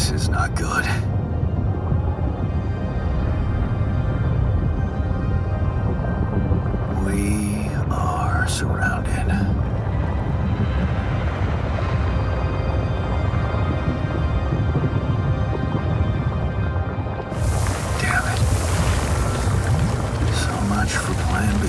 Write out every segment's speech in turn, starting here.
This is not good. We are surrounded. Damn it. So much for Plan B.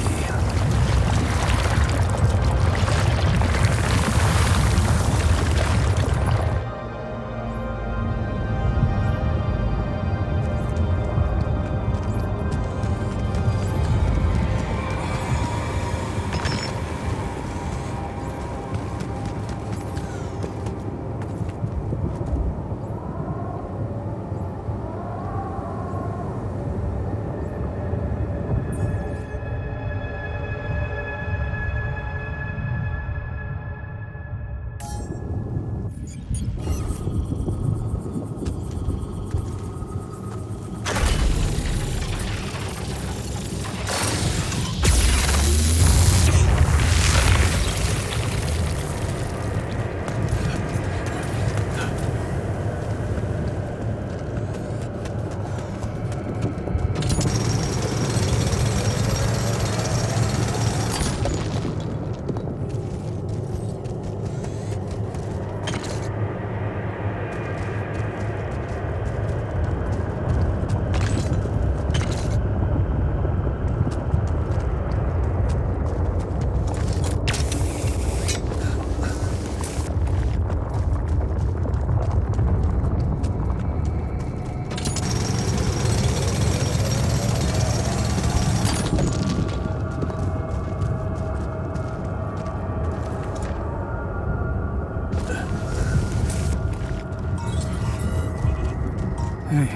Hey,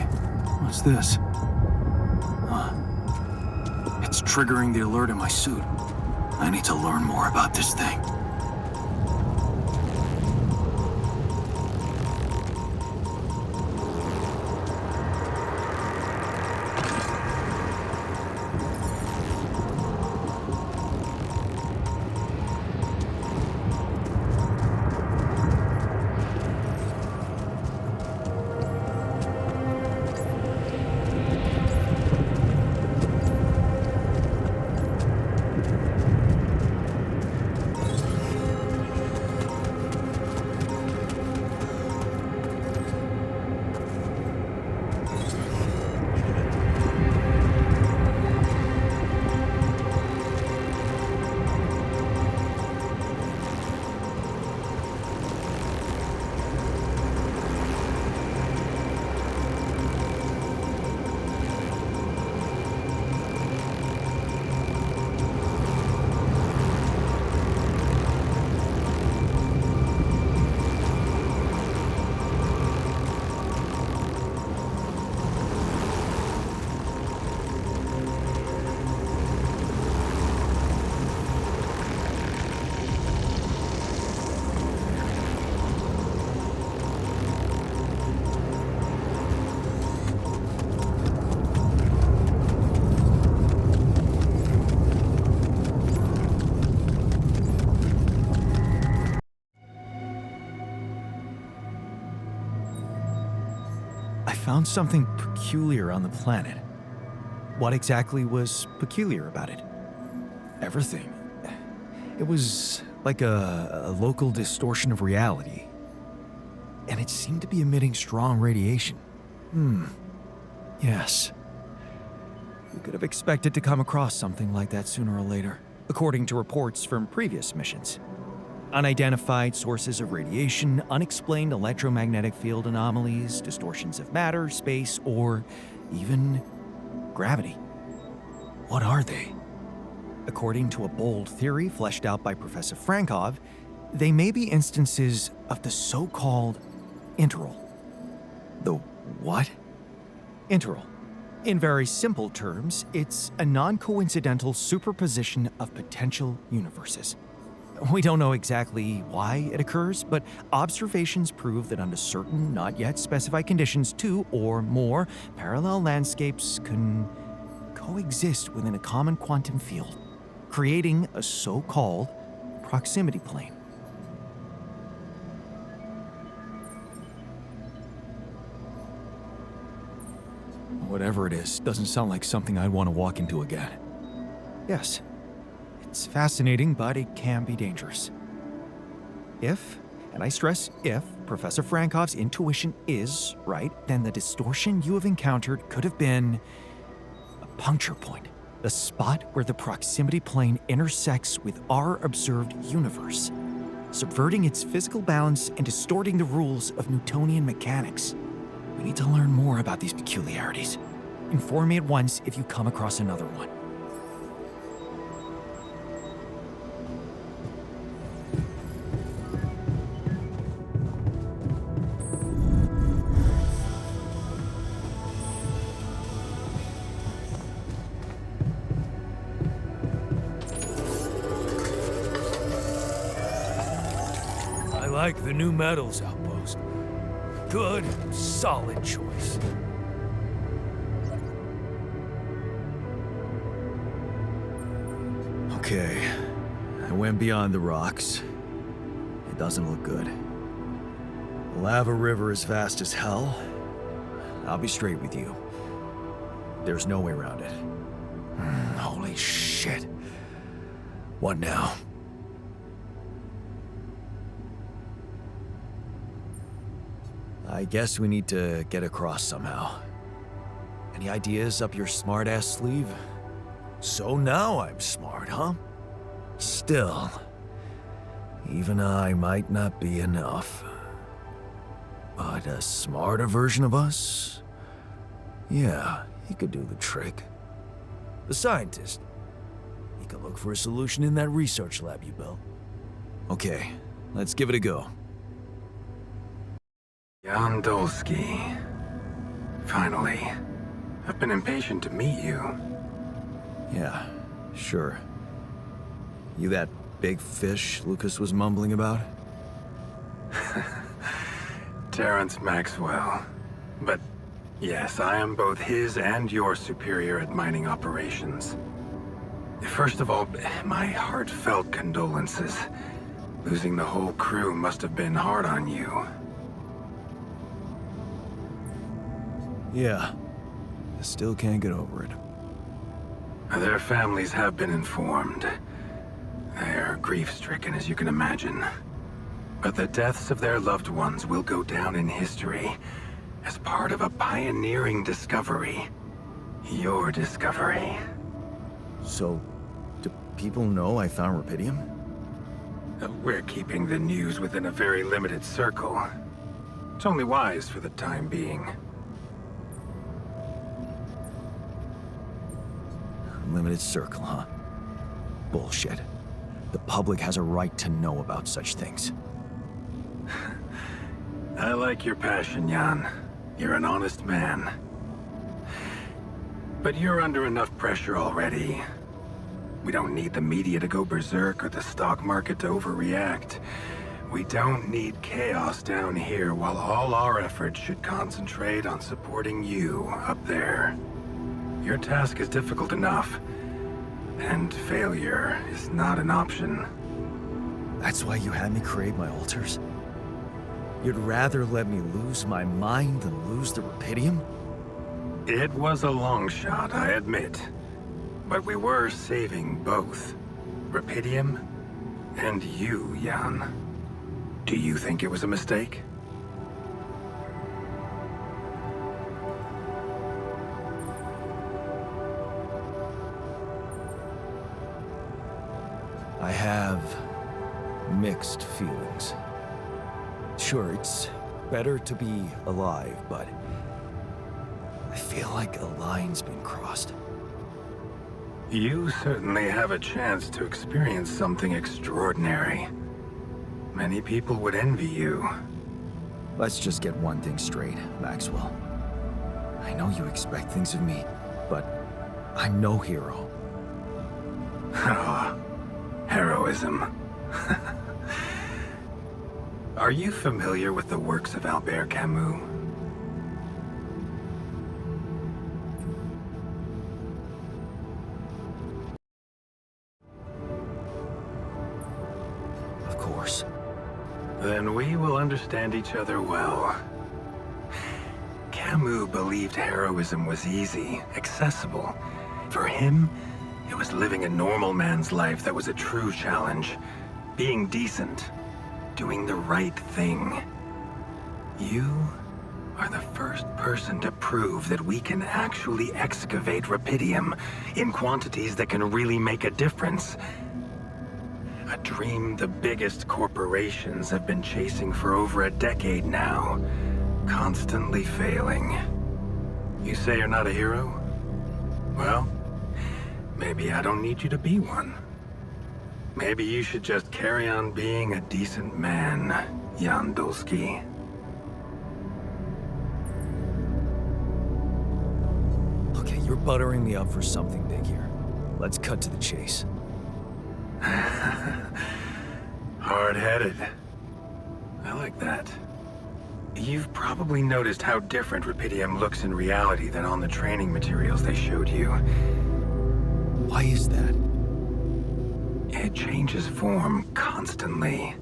what's this? It's triggering the alert in my suit. I need to learn more about this thing. I found something peculiar on the planet. What exactly was peculiar about it? Everything. It was like a local distortion of reality. And it seemed to be emitting strong radiation. Yes. We could have expected to come across something like that sooner or later, according to reports from previous missions. Unidentified sources of radiation, unexplained electromagnetic field anomalies, distortions of matter, space, or even gravity. What are they? According to a bold theory fleshed out by Professor Frankov, they may be instances of the so-called interval. The what? Interval. In very simple terms, it's a non-coincidental superposition of potential universes. We don't know exactly why it occurs, but observations prove that under certain, not yet specified conditions, two or more parallel landscapes can coexist within a common quantum field, creating a so-called proximity plane. Whatever it is, doesn't sound like something I'd want to walk into again. Yes, it's fascinating, but it can be dangerous. If, and I stress if, Professor Frankov's intuition is right, then the distortion you have encountered could have been a puncture point, the spot where the proximity plane intersects with our observed universe, subverting its physical balance and distorting the rules of Newtonian mechanics. We need to learn more about these peculiarities. Inform me at once if you come across another one. I like the new metals outpost. Good, solid choice. Okay, I went beyond the rocks. It doesn't look good. The lava river is fast as hell. I'll be straight with you. There's no way around it. Holy shit. What now? I guess we need to get across somehow. Any ideas up your smart-ass sleeve? So now I'm smart, huh? Still, even I might not be enough. But a smarter version of us? Yeah, he could do the trick. The scientist. He could look for a solution in that research lab you built. Okay, let's give it a go. Yanu Dольski. Finally. I've been impatient to meet you. Yeah, sure. You that big fish Lucas was mumbling about? Terrence Maxwell. But yes, I am both his and your superior at mining operations. First of all, my heartfelt condolences. Losing the whole crew must have been hard on you. Yeah. I still can't get over it. Their families have been informed. They're grief-stricken, as you can imagine. But the deaths of their loved ones will go down in history as part of a pioneering discovery. Your discovery. So, do people know I found rubidium? We're keeping the news within a very limited circle. It's only wise for the time being. Limited circle, huh? Bullshit. The public has a right to know about such things. I like your passion, Jan. You're an honest man. But you're under enough pressure already. We don't need the media to go berserk or the stock market to overreact. We don't need chaos down here while all our efforts should concentrate on supporting you up there. Your task is difficult enough, and failure is not an option. That's why you had me create my altars? You'd rather let me lose my mind than lose the rubidium? It was a long shot, I admit. But we were saving both. Rubidium and you, Jan. Do you think it was a mistake? I have mixed feelings. Sure, it's better to be alive, but I feel like a line's been crossed. You certainly have a chance to experience something extraordinary. Many people would envy you. Let's just get one thing straight, Maxwell. I know you expect things of me, but I'm no hero. Heroism. Are you familiar with the works of Albert Camus? Of course. Then we will understand each other well. Camus believed heroism was easy, accessible. For him, it was living a normal man's life that was a true challenge. Being decent. Doing the right thing. You are the first person to prove that we can actually excavate rupidium in quantities that can really make a difference. A dream the biggest corporations have been chasing for over a decade now, constantly failing. You say you're not a hero? Well, maybe I don't need you to be one. Maybe you should just carry on being a decent man, Yaну Dольski. Okay, you're buttering me up for something big here. Let's cut to the chase. Hard-headed. I like that. You've probably noticed how different rupidium looks in reality than on the training materials they showed you. Why is that? It changes form constantly.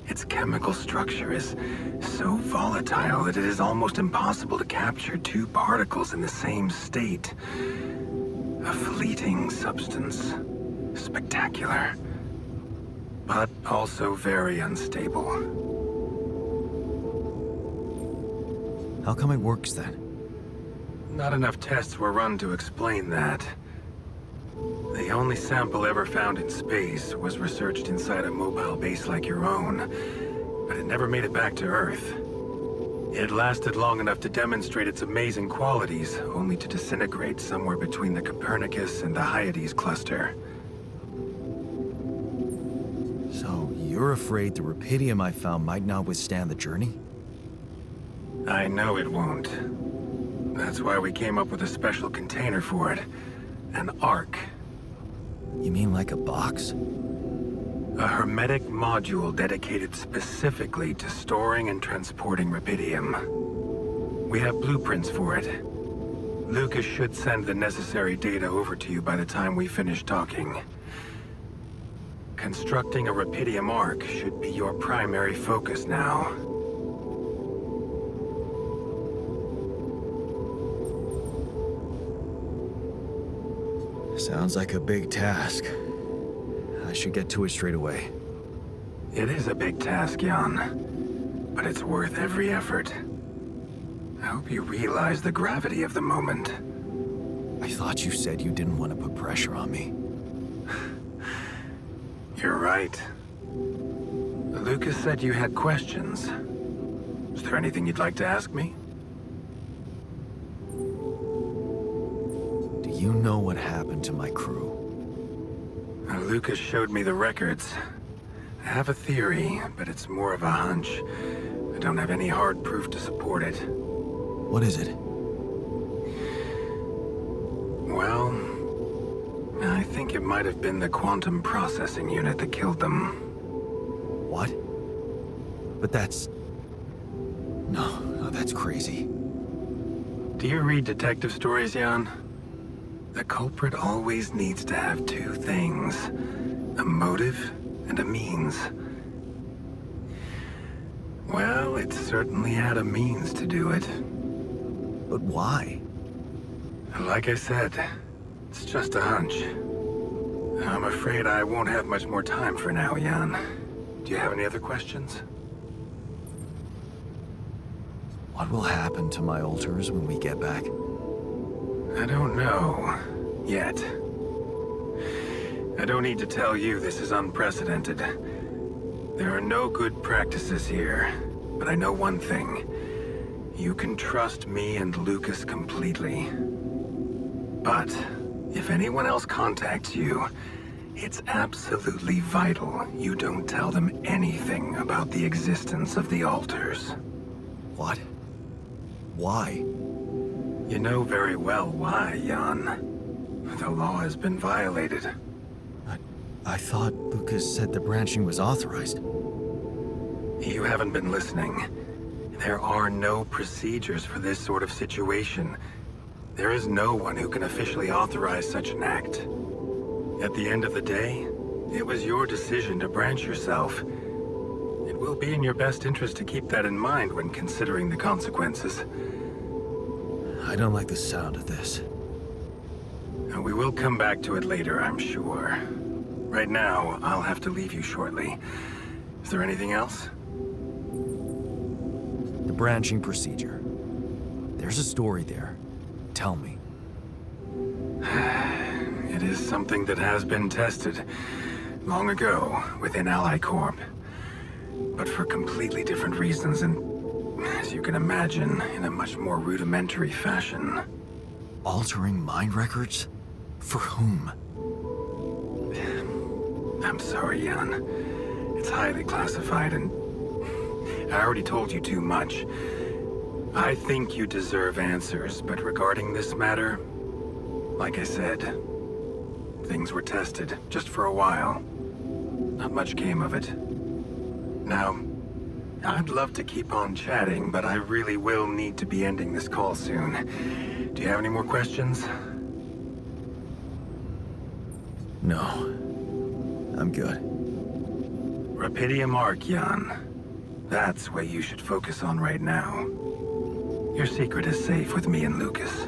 Its chemical structure is so volatile that it is almost impossible to capture two particles in the same state. A fleeting substance. Spectacular. But also very unstable. How come it works then? Not enough tests were run to explain that. The only sample ever found in space was researched inside a mobile base like your own, but it never made it back to Earth. It lasted long enough to demonstrate its amazing qualities, only to disintegrate somewhere between the Copernicus and the Hyades cluster. So, you're afraid the rupidium I found might not withstand the journey? I know it won't. That's why we came up with a special container for it. An Ark. You mean like a box? A hermetic module dedicated specifically to storing and transporting rupidium. We have blueprints for it. Lucas should send the necessary data over to you by the time we finish talking. Constructing a rupidium Ark should be your primary focus now. Sounds like a big task. I should get to it straight away. It is a big task, Jan. But it's worth every effort. I hope you realize the gravity of the moment. I thought you said you didn't want to put pressure on me. You're right. Lucas said you had questions. Is there anything you'd like to ask me? Do you know what happened to my crew? Lucas showed me the records. I have a theory, but it's more of a hunch. I don't have any hard proof to support it. What is it? Well, I think it might have been the quantum processing unit that killed them. What? But that's... No, that's crazy. Do you read detective stories, Jan? The culprit always needs to have two things. A motive and a means. Well, it certainly had a means to do it. But why? Like I said, it's just a hunch. I'm afraid I won't have much more time for now, Jan. Do you have any other questions? What will happen to my alters when we get back? I don't know. Yet. I don't need to tell you this is unprecedented. There are no good practices here. But I know one thing. You can trust me and Lucas completely. But if anyone else contacts you, it's absolutely vital you don't tell them anything about the existence of the alters. What? Why? You know very well why, Jan. The law has been violated. I thought Lucas said the branching was authorized. You haven't been listening. There are no procedures for this sort of situation. There is no one who can officially authorize such an act. At the end of the day, it was your decision to branch yourself. It will be in your best interest to keep that in mind when considering the consequences. I don't like the sound of this. We will come back to it later, I'm sure. Right now, I'll have to leave you shortly. Is there anything else? The branching procedure. There's a story there. Tell me. It is something that has been tested long ago within Ally Corp. But for completely different reasons and, as you can imagine, in a much more rudimentary fashion. Altering mind records? For whom? I'm sorry, Jan. It's highly classified and I already told you too much. I think you deserve answers, but regarding this matter, like I said, things were tested just for a while. Not much came of it. Now, I'd love to keep on chatting, but I really will need to be ending this call soon. Do you have any more questions? No. I'm good. Rapidium Arc, Jan. That's what you should focus on right now. Your secret is safe with me and Lucas.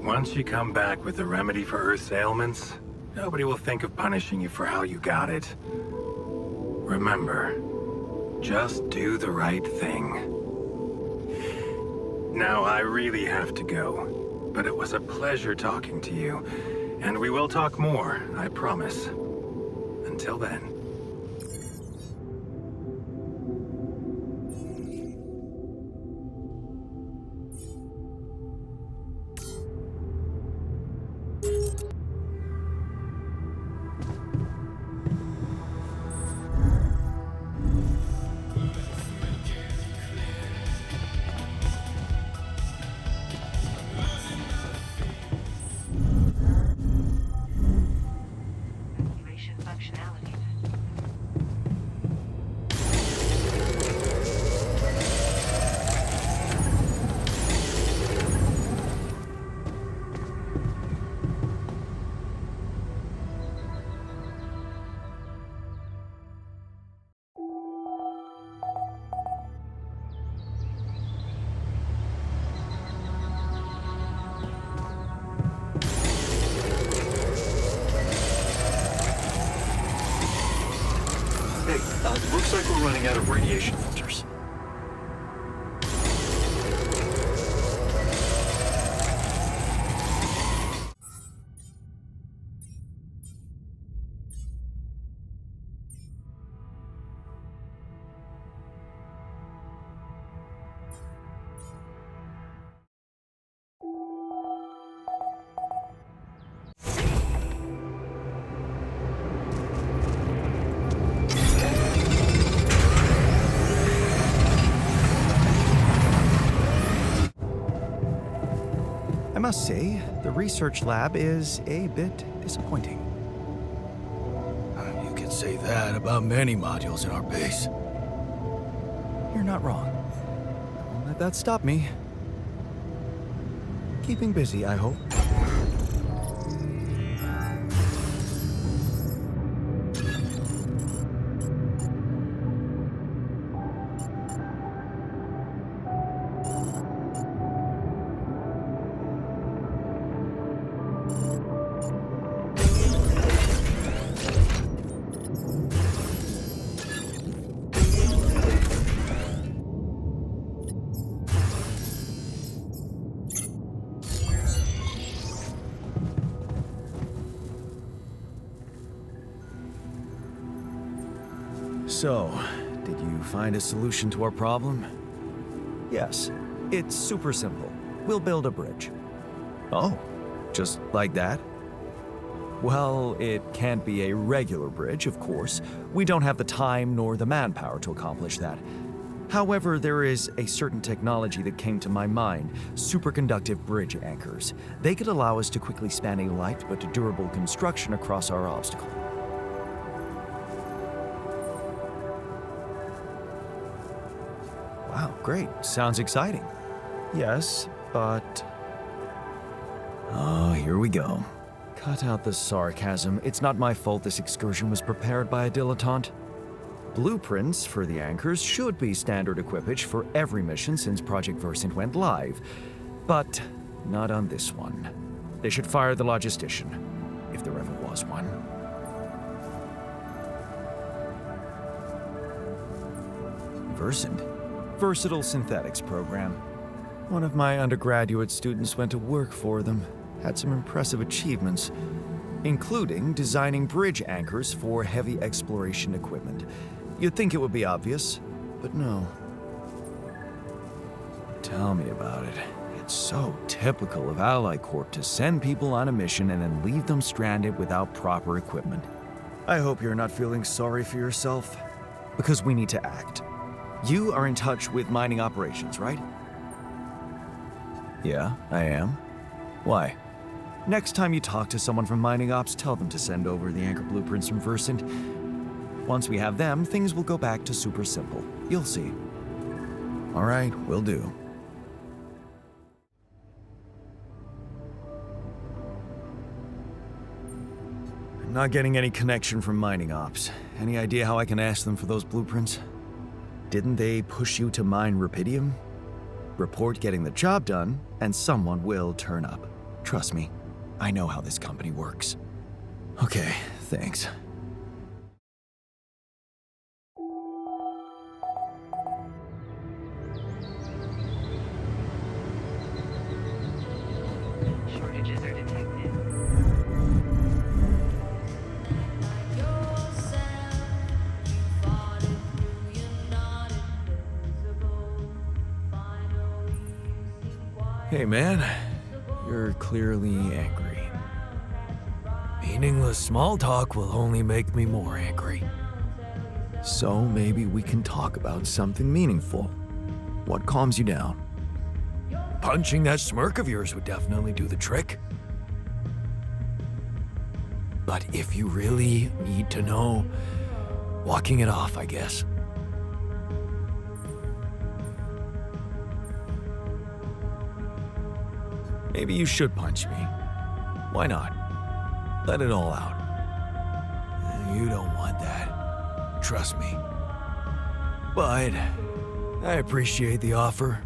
Once you come back with a remedy for Earth's ailments, nobody will think of punishing you for how you got it. Remember, just do the right thing. Now, I really have to go, but it was a pleasure talking to you, and we will talk more, I promise. Until then. Looks like we're running out of radiation filters. I must say, the research lab is a bit disappointing. You can say that about many modules in our base. You're not wrong. Don't let that stop me. Keeping busy, I hope. So, did you find a solution to our problem? Yes, it's super simple. We'll build a bridge. Oh, just like that? Well, it can't be a regular bridge, of course. We don't have the time nor the manpower to accomplish that. However, there is a certain technology that came to my mind, superconductive bridge anchors. They could allow us to quickly span a light but durable construction across our obstacle. Wow, great. Sounds exciting. Yes, but... Oh, here we go. Cut out the sarcasm. It's not my fault this excursion was prepared by a dilettante. Blueprints for the anchors should be standard equipage for every mission since Project Versant went live. But not on this one. They should fire the logistician, if there ever was one. Versant? Versatile Synthetics program. One of my undergraduate students went to work for them, had some impressive achievements, including designing bridge anchors for heavy exploration equipment. You'd think it would be obvious, but no. Tell me about it. It's so typical of Ally Corp to send people on a mission and then leave them stranded without proper equipment. I hope you're not feeling sorry for yourself, because we need to act. You are in touch with mining operations, right? Yeah, I am. Why? Next time you talk to someone from mining ops, tell them to send over the anchor blueprints from Versant. Once we have them, things will go back to super simple. You'll see. All right, will do. I'm not getting any connection from mining ops. Any idea how I can ask them for those blueprints? Didn't they push you to mine rubidium? Report getting the job done, and someone will turn up. Trust me, I know how this company works. Okay, thanks. Shortages are detected. Hey man, you're clearly angry. Meaningless small talk will only make me more angry. So maybe we can talk about something meaningful. What calms you down? Punching that smirk of yours would definitely do the trick. But if you really need to know, walking it off, I guess. Maybe you should punch me. Why not? Let it all out. You don't want that. Trust me. But I appreciate the offer.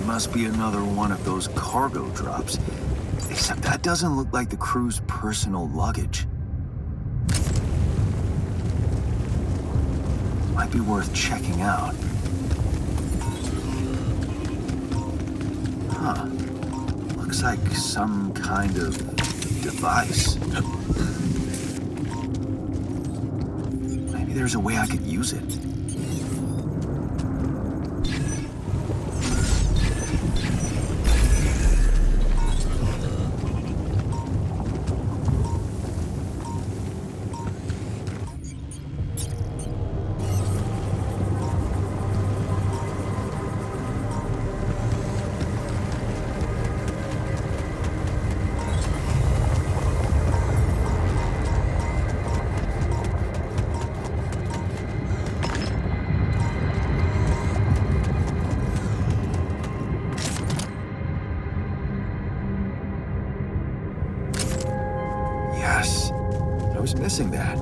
Must be another one of those cargo drops. Except that doesn't look like the crew's personal luggage. Might be worth checking out. Huh. Looks like some kind of device. Maybe there's a way I could use it. was missing that.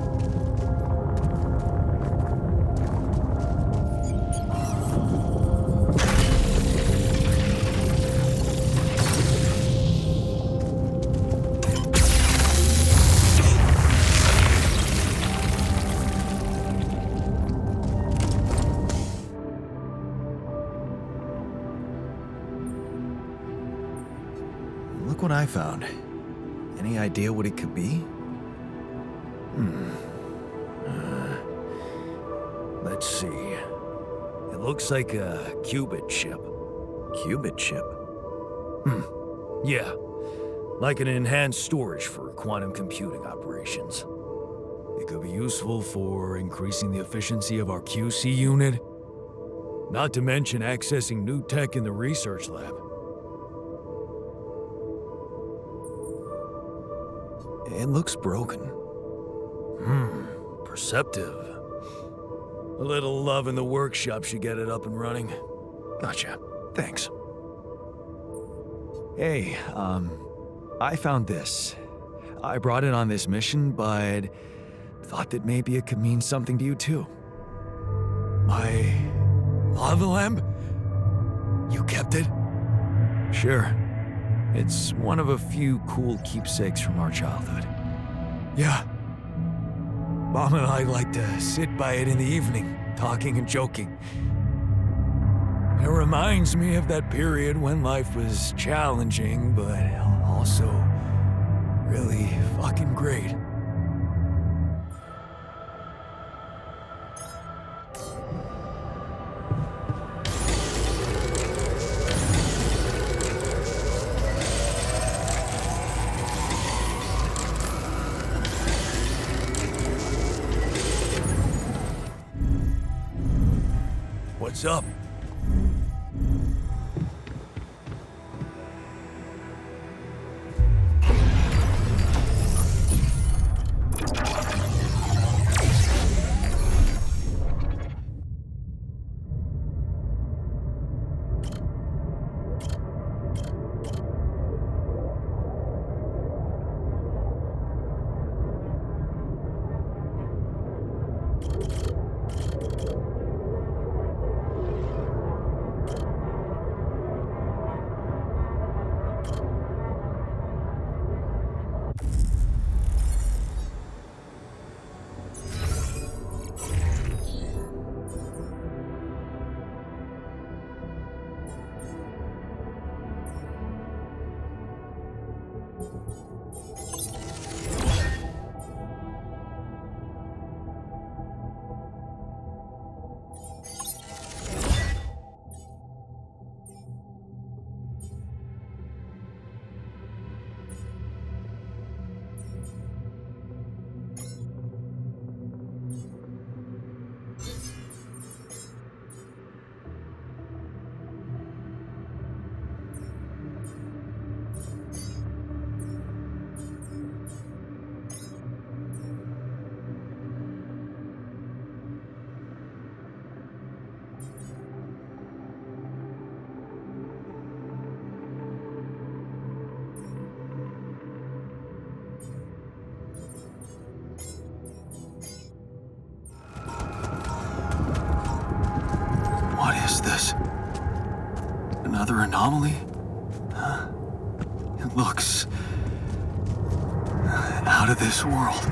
Look what I found. Any idea what it could be? Let's see. It looks like a qubit chip. Qubit chip? Yeah, like an enhanced storage for quantum computing operations. It could be useful for increasing the efficiency of our QC unit. Not to mention accessing new tech in the research lab. It looks broken. Perceptive. A little love in the workshop should get it up and running. Gotcha. Thanks. Hey, I found this. I brought it on this mission, but thought that maybe it could mean something to you too. My lava lamp? You kept it? Sure. It's one of a few cool keepsakes from our childhood. Yeah. Mom and I like to sit by it in the evening, talking and joking. It reminds me of that period when life was challenging, but also really fucking great. What's up? Another anomaly? It looks out of this world.